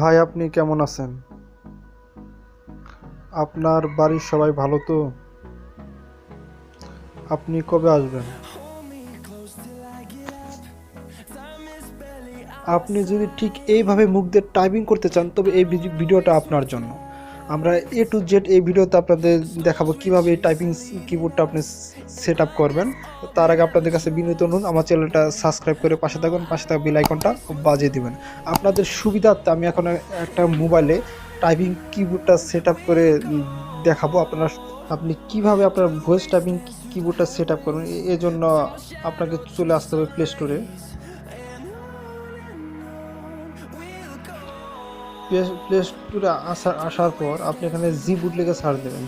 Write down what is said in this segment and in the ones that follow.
ভাই, আপনি কেমন আছেন? আপনার বাড়ির সবাই ভালো তো? আপনি কবে আসবেন? আপনি যদি ঠিক এইভাবে মুখ দিয়ে টাইপিং করতে চান তবে এই ভিডিওটা আপনার জন্য। আমরা এ টু জেড এই ভিডিওতে আপনাদের দেখাবো কিভাবে এই টাইপিং কিবোর্ডটা আপনি সেট আপ করবেন। তার আগে আপনাদের কাছে বিনীত অনুরোধ, আমার চ্যানেলটা সাবস্ক্রাইব করে পাশে থাকুন, পাশে থাকা বেল আইকনটা বাজিয়ে দিবেন। আপনাদের সুবিধার্থে আমি এখন একটা মোবাইলে টাইপিং কিবোর্ডটা সেট আপ করে দেখাবো। আপনি কিভাবে আপনার ভয়েস টাইপিং কিবোর্ডটা সেট আপ করবেন, এজন্য আপনাকে চলে আসতে হবে প্লে স্টোরে। প্লে স্টোরে আসার পর আপনি এখানে জিবুট লিখে সার্চ দেবেন।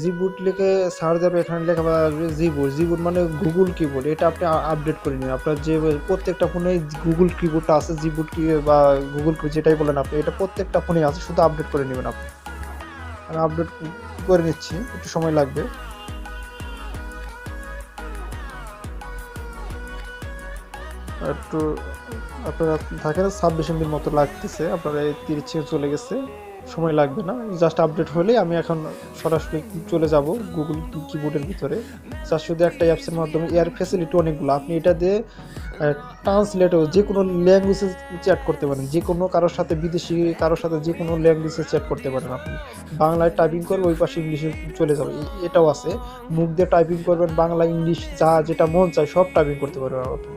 জিবুট লিখে সার্চ দেবে, এখানে লেখা আসবে জিবুট মানে গুগল কিবোর্ড। এটা আপনি আপডেট করে নিন। আপনার যে প্রত্যেকটা ফোনে গুগল কিবোর্ডটা আছে, জিবুট কি বা গুগল কি যেটাই বলেন আপনি, এটা প্রত্যেকটা ফোনে আছে, শুধু আপডেট করে নেবেন আপনি। আমি আপডেট করে নিচ্ছি, একটু সময় লাগবে। একটু আপনারা থাকেন 26 MB মতো লাগতেছে, আপনার এই 30 চলে গেছে, সময় লাগবে না। জাস্ট আপডেট হলেই আমি এখন সরাসরি চলে যাব গুগল কিবোর্ডের ভিতরে। জাস্ট শুধু একটা অ্যাপসের মাধ্যমে, এর ফ্যাসিলিটি অনেকগুলো। আপনি এটা দিয়ে ট্রান্সলেটও যে কোনো ল্যাঙ্গুয়েজে চ্যাট করতে পারেন, যে কোনো কারোর সাথে, বিদেশি কারোর সাথে যে কোনো ল্যাঙ্গুয়েজে চ্যাট করতে পারেন। আপনি বাংলায় টাইপিং করবে, ওই পাশে ইংলিশে চলে যাবে, এটাও আছে। মুখ দিয়ে টাইপিং করবেন, বাংলা ইংলিশ যা যেটা মন চায় সব টাইপিং করতে পারবেন আপনি।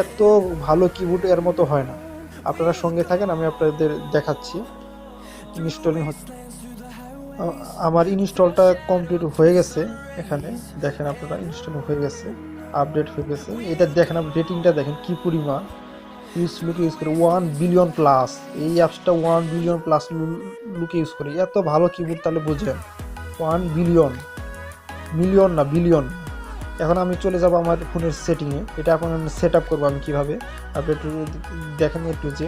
এত ভালো কিবোর্ড এর মতো হয় না। আপনারা সঙ্গে থাকেন, আমি আপনাদের দেখাচ্ছি। ইনস্টলিং হচ্ছে, আমার ইনস্টলটা কমপ্লিট হয়ে গেছে। এখানে দেখেন আপনারা ইনস্টল হয়ে গেছে, আপডেট হয়ে গেছে। এটা দেখেন, আপনি রেটিংটা দেখেন কি পরিমাণ। লুকে ইউজ করে 1 বিলিয়ন প্লাস। এই অ্যাপসটা 1 বিলিয়ন প্লাস লুকে ইউজ করে। এত ভালো কিবোর্ড তাহলে বুঝেন। 1 বিলিয়ন, মিলিয়ন না বিলিয়ন। এখন আমি চলে যাব আমার ফোনের সেটিংয়ে। এটা এখন আমি সেট আপ করবো আমি কীভাবে, আপনি একটু দেখেন একটু। যে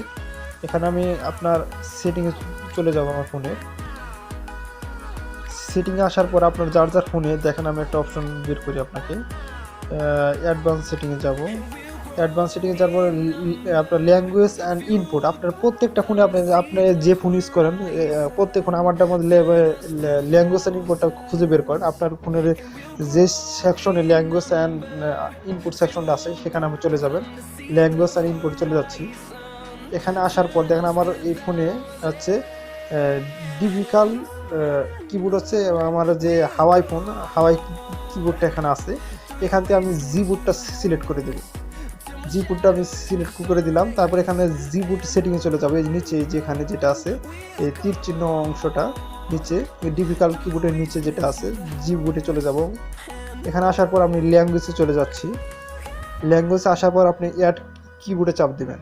এখানে আমি আপনার সেটিংয়ে চলে যাব। আমার ফোনে সেটিংয়ে আসার পর আপনার যার ফোনে দেখেন, আমি একটা অপশন বের করি আপনাকে। অ্যাডভান্স সেটিংয়ে যাব। অ্যাডভান্স সেটিংয়ে যাওয়ার পর আপনার ল্যাঙ্গুয়েজ অ্যান্ড ইনপুট, আপনার প্রত্যেকটা ফোনে আপনি যে ফোন ইউজ করেন, প্রত্যেক ফোনে আমারটার মধ্যে ল্যাঙ্গুয়েজ অ্যান্ড ইনপুটটা খুঁজে বের করেন। আপনার ফোনের যে সেকশনে ল্যাঙ্গুয়েজ অ্যান্ড ইনপুট সেকশনটা আছে সেখানে আমি চলে যাবেন। ল্যাঙ্গুয়েজ অ্যান্ড ইনপুট চলে যাচ্ছি। এখানে আসার পর দেখেন আমার এই ফোনে হচ্ছে ডিফিকাল্ট কিবোর্ড হচ্ছে, আমার যে হাওয়াই ফোন, হাওয়াই কিবোর্ডটা এখানে আছে। এখান থেকে আমি জিবোর্ডটা সিলেক্ট করে দেবো। জিবোর্ডটা আমি সিলেক্ট করে দিলাম। তারপর এখানে জিবোর্ড সেটিংয়ে চলে যাবে। নিচে যেখানে যেটা আছে এই তীর চিহ্ন অংশটা নিচে, ডিফিকাল্ট কিবোর্ডের নিচে যেটা আছে জিবোর্ডে চলে যাব। এখানে আসার পর আমি ল্যাঙ্গুয়েজে চলে যাচ্ছি। ল্যাঙ্গুয়েজে আসার পর আপনি অ্যাড কিবোর্ডে চাপ দেবেন।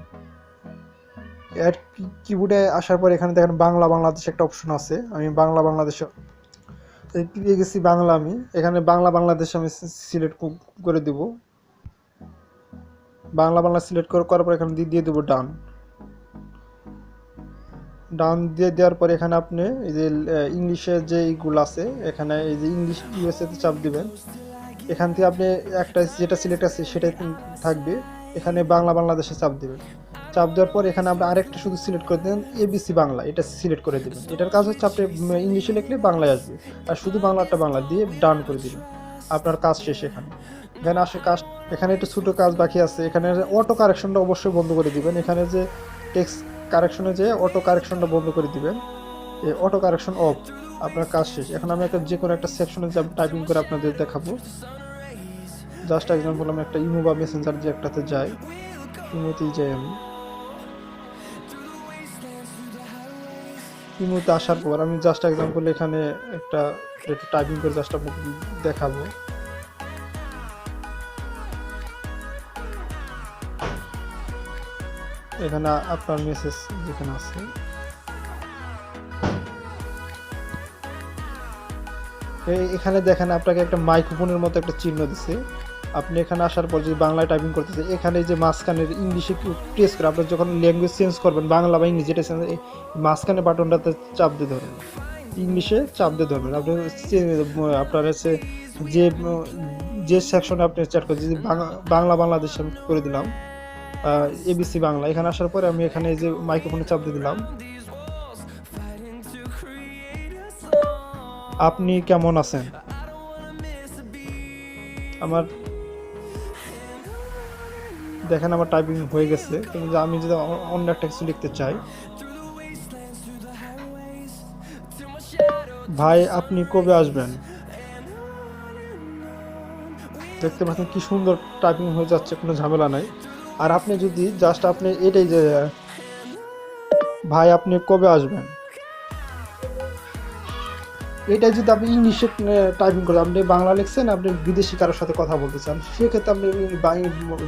অ্যাড কিবোর্ডে আসার পর এখানে দেখেন বাংলাদেশ একটা অপশন আছে। আমি বাংলাদেশ পেয়ে গেছি। বাংলা আমি এখানে বাংলাদেশ আমি সিলেক্ট করে দেব। বাংলা সিলেক্ট করার পর এখানে দিয়ে দেবো ডান দিয়ে দেওয়ার পর এখানে আপনি এই যে ইংলিশের যে এইগুলো আছে, এখানে এই যে ইংলিশ ইউএসএতে চাপ দিবেন। এখান থেকে আপনি একটা যেটা সিলেক্ট আছে সেটাই থাকবে। এখানে বাংলাদেশে চাপ দিবেন। চাপ দেওয়ার পর এখানে আপনি আরেকটা শুধু সিলেক্ট করে দেবেন, এবিসি বাংলা, এটা সিলেক্ট করে দেবেন। এটার কাজ হচ্ছে আপনি ইংলিশে লিখলে বাংলায় আসবে, আর শুধু বাংলা দিয়ে ডান করে দিবেন। আপনার কাজ শেষ। এখানে আসে কাজ, এখানে একটু ছোটো কাজ বাকি আছে। এখানে অটো কারেকশনটা অবশ্যই বন্ধ করে দিবেন। এখানে যে টেক্সট কারেকশনে যে অটো কারেকশনটা বন্ধ করে দিবেন। এই অটো কারেকশন অফ, আপনার কাজ শেষ। এখন আমি যে কোনো একটা সেকশনে টাইপিং করে আপনাদের দেখাবো। জাস্ট এক্সাম্পল, আমি একটা ইমো বা মেসেঞ্জার যে একটাতে যাই, ইমোতেই যাই। আমি ইমোতে আসার পর আমি জাস্ট এক্সাম্পল এখানে একটা একটু টাইপিং করে জাস্ট দেখাবো। এখানে আপনার মেসেজ যেখানে আছে, এখানে দেখেন আপনাকে একটা মাইক্রোফোনের মতো একটা চিহ্ন দিছে। আপনি এখানে আসার পর যদি বাংলায় টাইপিং করতেছে, এখানে যে মাঝখানের ইংলিশে প্রেস করে আপনি যখন ল্যাঙ্গুয়েজ চেঞ্জ করবেন, বাংলা বা ইংলিশ যেটা মাঝখানে বাটনটাতে চাপ দিয়ে ধরবেন, ইংলিশে চাপ দিয়ে ধরবেন। আপনি আপনার হচ্ছে যে সেকশনে আপনি চ্যাট করছেন, যদি বাংলাদেশ আমি করে দিলাম, এবিসি বাংলা। এখানে আসার পরে আমি এখানে এই যে মাইক্রোফোনে চাপ দিয়ে দিলাম। আপনি কেমন আছেন? আমার দেখেন আমার টাইপিং হয়ে গেছে, কিন্তু আমি যদি অন্য একটা কিছু লিখতে চাই, ভাই আপনি কবে আসবেন? দেখতে পাচ্ছেন কি সুন্দর টাইপিং হয়ে যাচ্ছে, কোনো ঝামেলা নাই। আর আপনি যদি জাস্ট আপনি এটাই যে ভাই আপনি কবে আসবেন, এটা যদি আপনি ইংলিশে টাইপিং করেন, আপনি বাংলা লিখছেন, আপনি বিদেশি কারোর সাথে কথা বলতে চান, সেক্ষেত্রে আপনি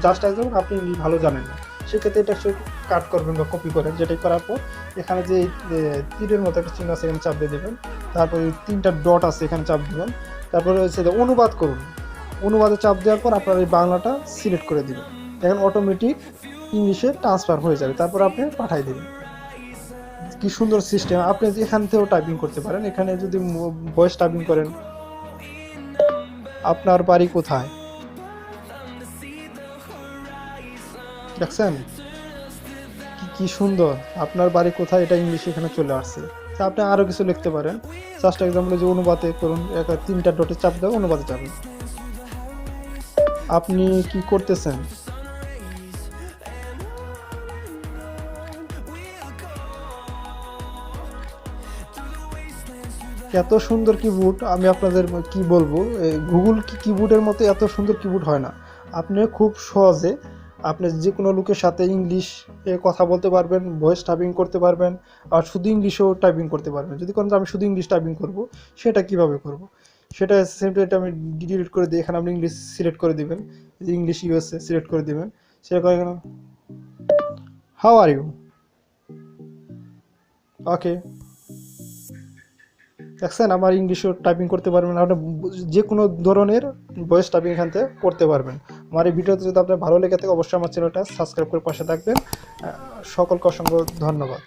জাস্ট একজন আপনি ইংলিশ ভালো জানেন না, সেক্ষেত্রে এটা কাট করবেন বা কপি করেন। যেটাই করার পর এখানে যে তীরের মতো একটা চিহ্ন আছে এখানে চাপ দিয়ে দেবেন, তারপরে 3টা ডট আছে এখানে চাপ দেবেন, তারপরে হচ্ছে অনুবাদ করুন। অনুবাদে চাপ দেওয়ার পর আপনার এই বাংলাটা সিলেক্ট করে দিবেন, এখন অটোমেটিক ইংলিশে ট্রান্সফার হয়ে যাবে, তারপর আপনি পাঠিয়ে দেবেন। কি সুন্দর সিস্টেম! আপনি এখান থেকেও টাইপিং করতে পারেন। এখানে যদি ভয়েস টাইপিং করেন, আপনার বাড়ি কোথায়, দেখছেন কি সুন্দর, আপনার বাড়ি কোথায়, এটা ইংলিশ এখানে চলে আসছে। তা আপনি আরো কিছু লিখতে পারেন, জাস্ট এক্সাম্পল যে অনুবাদে করুন, 3টা ডটে চাপ দেবেন, অনুবাদে যাবেন। আপনি কি করতেছেন, এত সুন্দর কিবোর্ড আমি আপনাদের কি বলবো, গুগল কিবোর্ডের মতো এত সুন্দর কিবোর্ড হয় না। আপনি খুব সহজে আপনি যে কোনো লোকের সাথে ইংলিশ কথা বলতে পারবেন, ভয়েস টাইপিং করতে পারবেন, আর শুধু ইংলিশেও টাইপিং করতে পারবেন। যদি কোনো আমি শুধু ইংলিশ টাইপিং করব, সেটা কিভাবে করব, সেটা সিম্পলি এটা আমি ডিলিট করে দিই। এখানে আপনি ইংলিশ সিলেক্ট করে দিবেন, ইংলিশ ইউএসএ সিলেক্ট করে দিবেন, সেটা করে এখানে হাউ আর ইউ, ওকে। দেখছেন আমার ইংলিশও টাইপিং করতে পারবেন, আপনি যে কোনো ধরনের ভয়েস টাইপিং এখান থেকে করতে পারবেন। আমার এই ভিডিওতে যদি আপনার ভালো লেগে থাকে, অবশ্যই আমার চ্যানেলটা সাবস্ক্রাইব করে পাশে থাকবেন। সকলকে অসংখ্য ধন্যবাদ।